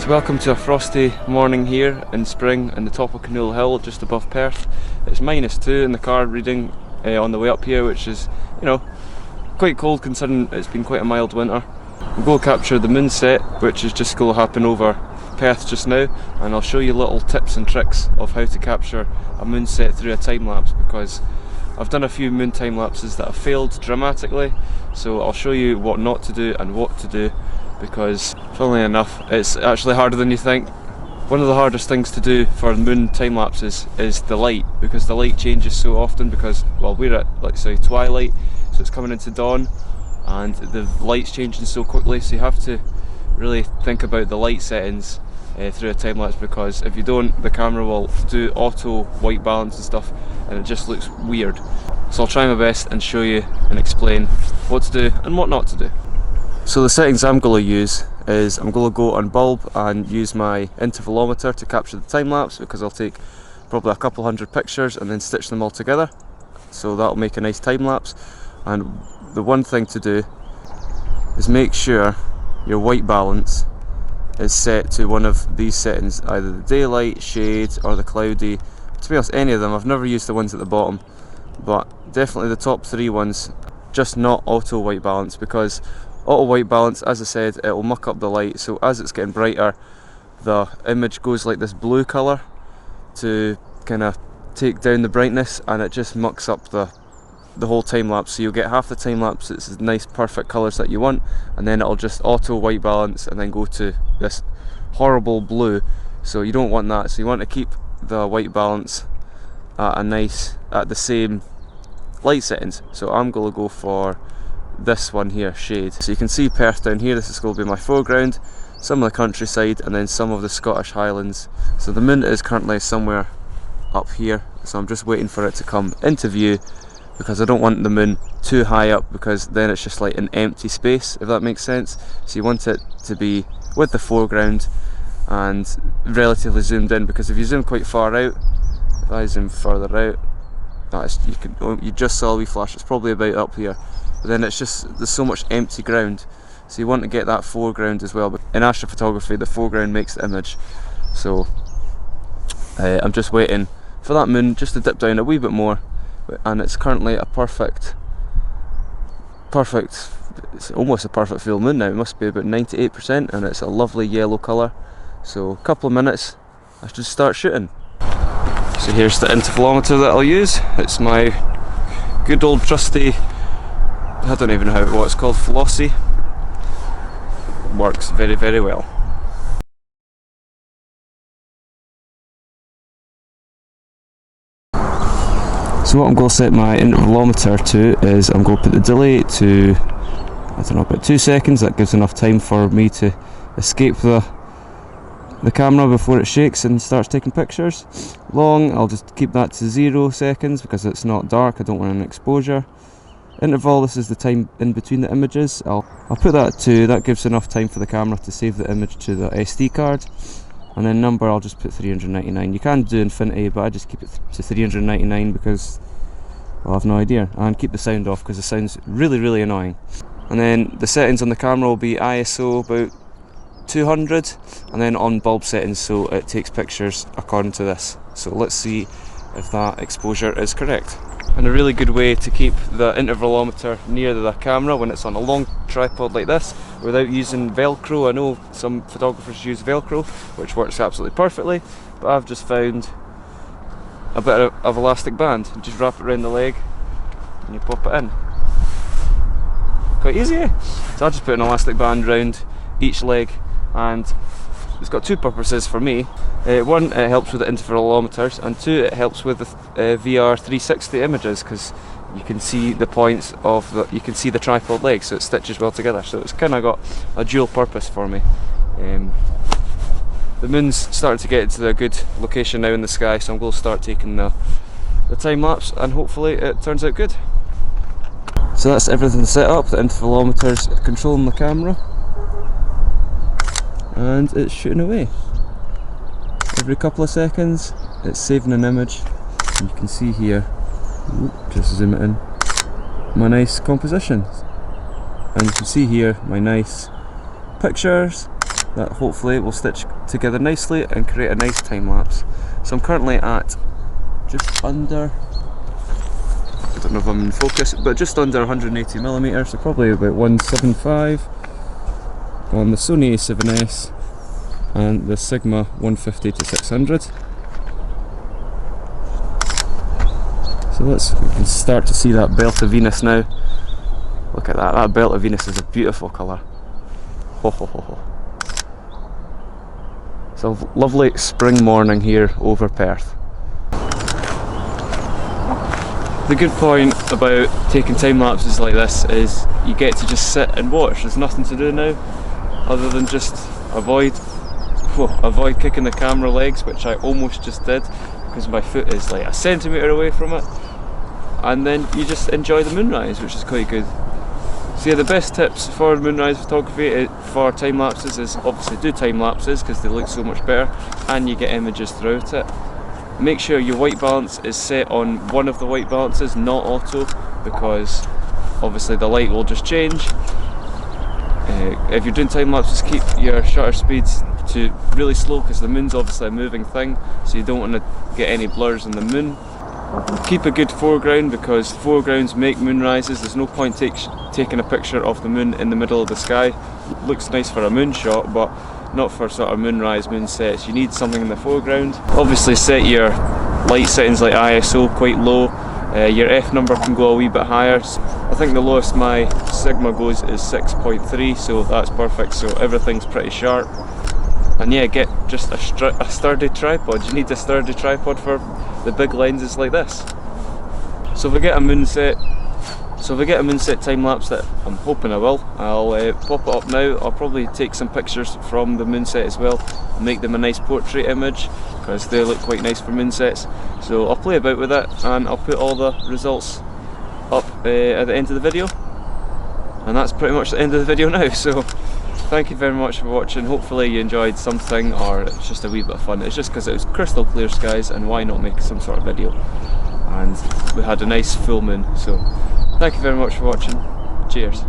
So welcome to a frosty morning here in spring in the top of Canoe Hill, just above Perth. It's -2 in the car reading on the way up here, which is, you know, quite cold considering it's been quite a mild winter. We'll go capture the moonset, which is just going to happen over Perth just now, and I'll show you little tips and tricks of how to capture a moonset through a time lapse, because I've done a few moon time lapses that have failed dramatically, so I'll show you what not to do and what to do, because funnily enough it's actually harder than you think. One of the hardest things to do for moon time lapses is the light, because the light changes so often, because, well, we're at, let's say, twilight, so it's coming into dawn and the light's changing so quickly, so you have to really think about the light settings through a time lapse, because if you don't, the camera will do auto white balance and stuff and it just looks weird. So I'll try my best and show you and explain what to do and what not to do. So the settings I'm going to use is I'm going to go on bulb and use my intervalometer to capture the time lapse, because I'll take probably a couple hundred pictures and then stitch them all together, so that'll make a nice time lapse. And the one thing to do is make sure your white balance is set to one of these settings, either the daylight, shade or the cloudy. To be honest, any of them. I've never used the ones at the bottom, but definitely the top 3 ones, just not auto white balance, because auto white balance, as I said, it will muck up the light, so as it's getting brighter the image goes like this blue colour to kind of take down the brightness, and it just mucks up the whole time lapse. So you'll get half the time lapse, it's the nice perfect colours that you want, and then it'll just auto white balance and then go to this horrible blue, so you don't want that. So you want to keep the white balance at the same light settings. So I'm going to go for this one here, shade. So you can see Perth down here, this is going to be my foreground, some of the countryside and then some of the Scottish Highlands. So the moon is currently somewhere up here, so I'm just waiting for it to come into view, because I don't want the moon too high up, because then it's just like an empty space, if that makes sense. So you want it to be with the foreground and relatively zoomed in, because if you zoom quite far out, if I zoom further out, you just saw a wee flash, it's probably about up here, but then it's just, there's so much empty ground, so you want to get that foreground as well. But in astrophotography, the foreground makes the image. So I'm just waiting for that moon just to dip down a wee bit more, and it's currently a perfect, it's almost a perfect full moon now. It must be about 98%, and it's a lovely yellow colour. So a couple of minutes, I should start shooting. So here's the intervalometer that I'll use. It's my good old trusty, I don't even know what it's called, Flossy. Works very, very well. So what I'm going to set my intervalometer to is I'm going to put the delay to, I don't know, about 2 seconds. That gives enough time for me to escape the camera before it shakes and starts taking pictures. Long, I'll just keep that to 0 seconds because it's not dark, I don't want an exposure. Interval, this is the time in between the images. I'll put that at 2, that gives enough time for the camera to save the image to the SD card. And then number, I'll just put 399. You can do infinity, but I just keep it to 399 because, well, I've no idea. And keep the sound off because the sound's really, really annoying. And then the settings on the camera will be ISO about 200, and then on bulb settings, so it takes pictures according to this. So let's see if that exposure is correct. And a really good way to keep the intervalometer near the camera when it's on a long tripod like this without using Velcro. I know some photographers use Velcro, which works absolutely perfectly, but I've just found a bit of elastic band. You just wrap it around the leg and you pop it in. Quite easy, eh? So I just put an elastic band around each leg, and it's got 2 purposes for me. One, it helps with the intervalometers, and 2, it helps with the VR 360 images, because you can see the points of you can see the tripod leg, so it stitches well together. So it's kind of got a dual purpose for me. The moon's starting to get into a good location now in the sky, so I'm going to start taking the time lapse, and hopefully it turns out good. So that's everything set up. The intervalometer's controlling the camera, and it's shooting away. Every couple of seconds it's saving an image, and you can see here, just zoom it in, my nice compositions, and you can see here my nice pictures that hopefully will stitch together nicely and create a nice time lapse. So I'm currently at just under, I don't know if I'm in focus, but just under 180mm, so probably about 175 on the Sony A7S and the Sigma 150 to 600. So we can start to see that belt of Venus now. Look at that, that belt of Venus is a beautiful colour. Ho ho ho ho. It's a lovely spring morning here over Perth. The good point about taking time lapses like this is you get to just sit and watch. There's nothing to do now other than just avoid kicking the camera legs, which I almost just did because my foot is like a centimetre away from it, and then you just enjoy the moonrise, which is quite good. So yeah, the best tips for moonrise photography for time lapses is obviously do time lapses because they look so much better and you get images throughout it. Make sure your white balance is set on one of the white balances, not auto, because obviously the light will just change. If you're doing time lapses, keep your shutter speeds to really slow because the moon's obviously a moving thing, so you don't want to get any blurs on the moon. Keep a good foreground because foregrounds make moonrises. There's no point taking a picture of the moon in the middle of the sky. It looks nice for a moon shot, but not for sort of moonrise, moon sets. You need something in the foreground. Obviously set your light settings like ISO quite low. Your F number can go a wee bit higher. I think the lowest my Sigma goes is 6.3, so that's perfect, so everything's pretty sharp. And yeah, get just a sturdy tripod. You need a sturdy tripod for the big lenses like this. So if I get a moonset time lapse that I'm hoping I will, I'll pop it up now. I'll probably take some pictures from the moonset as well, make them a nice portrait image because they look quite nice for moonsets. So I'll play about with it and I'll put all the results up at the end of the video. And that's pretty much the end of the video now. So thank you very much for watching. Hopefully you enjoyed something, or it's just a wee bit of fun. It's just because it was crystal clear skies and why not make some sort of video. And we had a nice full moon. So thank you very much for watching. Cheers.